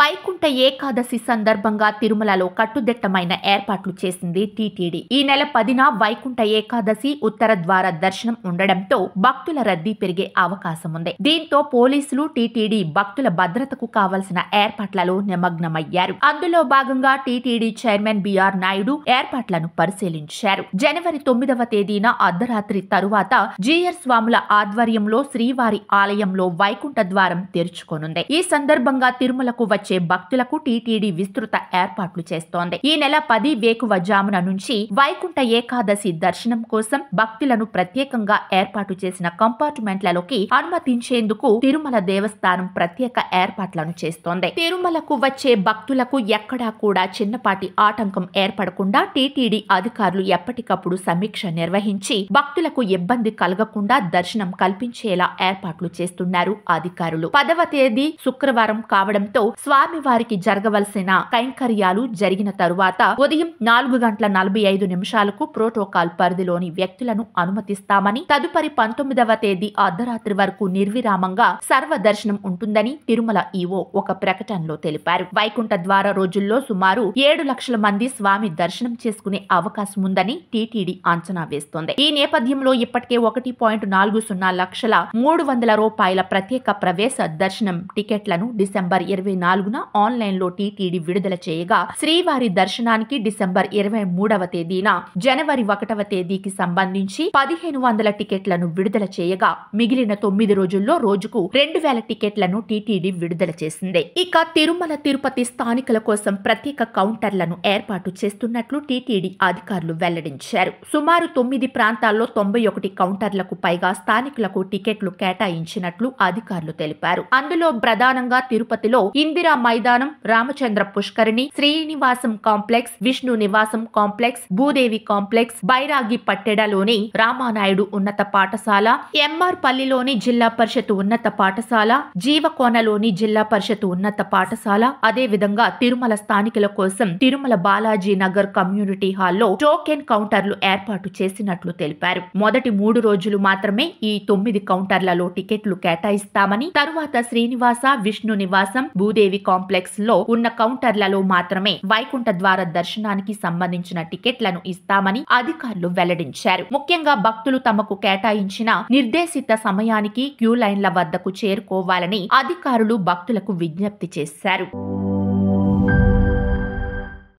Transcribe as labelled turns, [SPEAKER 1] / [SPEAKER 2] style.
[SPEAKER 1] వైకుంఠ ఏకాదశి సందర్భంగా తిరుమలలో కట్టుదిట్టమైన ఏర్పాట్లు చేసింది టీటీడీ. ఈ నెల 10న వైకుంఠ ఏకాదశి ఉత్తర ద్వార దర్శనం ఉండడంతో భక్తుల రద్దీ పెరిగే అవకాశం ఉంది. దీంతో పోలీసులు, టీటీడీ భక్తుల భద్రతకు కావలసిన ఏర్పాట్లలో నిమగ్నమయ్యారు. అందులో భాగంగా టీటీడీ చైర్మన్ బిఆర్ నాయుడు ఏర్పాట్లను పరిశీలించారు. జనవరి 9వ తేదీన అర్ధరాత్రి తరువాత జీఆర్ స్వాముల ఆధ్వర్యంలో శ్రీవారి ఆలయంలో వైకుంఠ ద్వారం తెరుచుకోనుంది. ఈ సందర్భంగా తిరుమలకు వచ్చే భక్తులకు టీటీడీ విస్తృత ఏర్పాట్లు చేస్తోంది. ఈ నెల 10 వేకువజామున నుంచి వైకుంఠ ఏకాదశి దర్శనం కోసం భక్తులను ప్రత్యేకంగా ఏర్పాటు చేసిన కంపార్ట్మెంట్లలోకి అనుమతించేందుకు తిరుమల దేవస్థానం ప్రత్యేక ఏర్పాట్లను చేస్తోంది. తిరుమలకు వచ్చే భక్తులకు ఎక్కడా కూడా చిన్నపాటి ఆటంకం ఏర్పడకుండా టీటీడీ అధికారులు ఎప్పటికప్పుడు సమీక్ష నిర్వహించి భక్తులకు ఇబ్బంది కలగకుండా దర్శనం కల్పించేలా ఏర్పాట్లు చేస్తున్నారు అధికారులు. 10వ తేదీ శుక్రవారం కావడంతో స్వామివారికి జరగవలసిన కైంకర్యాలు జరిగిన తరువాత ఉదయం 4:45 ప్రోటోకాల్ పరిధిలోని వ్యక్తులను అనుమతిస్తామని, తదుపరి 19వ తేదీ అర్ధరాత్రి వరకు నిర్విరామంగా సర్వదర్శనం ఉంటుందని తిరుమల ఈవో ఒక ప్రకటనలో తెలిపారు. వైకుంఠ ద్వార రోజుల్లో సుమారు 7 లక్షల మంది స్వామి దర్శనం చేసుకునే అవకాశం ఉందని టీటీడీ అంచనా వేస్తోంది. ఈ నేపథ్యంలో ఇప్పటికే 1.40 లక్షల 300 రూపాయల ప్రత్యేక ప్రవేశ దర్శనం టికెట్లను డిసెంబర్ 24న ఆన్లైన్లో టీటీడీ విడుదల చేయగా, శ్రీవారి దర్శనానికి డిసెంబర్ 23వ తేదీన జనవరి 1వ తేదీకి సంబంధించి 1500 టికెట్లను విడుదల చేయగా, మిగిలిన 9 రోజుల్లో రోజుకు 2000 టికెట్లను టీటీడీ విడుదల చేసింది. ఇక తిరుమల తిరుపతి స్థానికుల కోసం ప్రత్యేక కౌంటర్లను ఏర్పాటు చేస్తున్నట్లు టీటీడీ అధికారులు వెల్లడించారు. సుమారు 9 ప్రాంతాల్లో 91 కౌంటర్లకు పైగా స్థానికులకు టికెట్లు కేటాయించినట్లు అధికారులు తెలిపారు. అందులో ప్రధానంగా తిరుపతిలో ఇందిరా మైదానం, రామచంద్ర పుష్కరిణి, శ్రీనివాసం కాంప్లెక్స్, విష్ణు నివాసం కాంప్లెక్స్, భూదేవి కాంప్లెక్స్, బైరాగి పట్టెడలోని రామానాయుడు ఉన్నత పాఠశాల, ఎంఆర్ పల్లిలోని జిల్లా పరిషత్ ఉన్నత పాఠశాల, జీవకోనలోని జిల్లా పరిషత్ ఉన్నత పాఠశాల, అదేవిధంగా తిరుమల స్థానికుల కోసం తిరుమల బాలాజీ నగర్ కమ్యూనిటీ హాల్లో టోకెన్ కౌంటర్లు ఏర్పాటు చేసినట్లు తెలిపారు. మొదటి 3 రోజులు మాత్రమే ఈ 9 కౌంటర్లలో టికెట్లు కేటాయిస్తామని, తరువాత శ్రీనివాస, విష్ణు నివాసం, భూదేవి కాంప్లెక్స్ లో ఉన్న కౌంటర్లలో మాత్రమే వైకుంఠ ద్వార దర్శనానికి సంబంధించిన టికెట్లను ఇస్తామని అధికారులు వెల్లడించారు. ముఖ్యంగా భక్తులు తమకు కేటాయించిన నిర్దేశిత సమయానికి క్యూ లైన్ల వద్దకు చేరుకోవాలని అధికారులు భక్తులకు విజ్ఞప్తి చేశారు.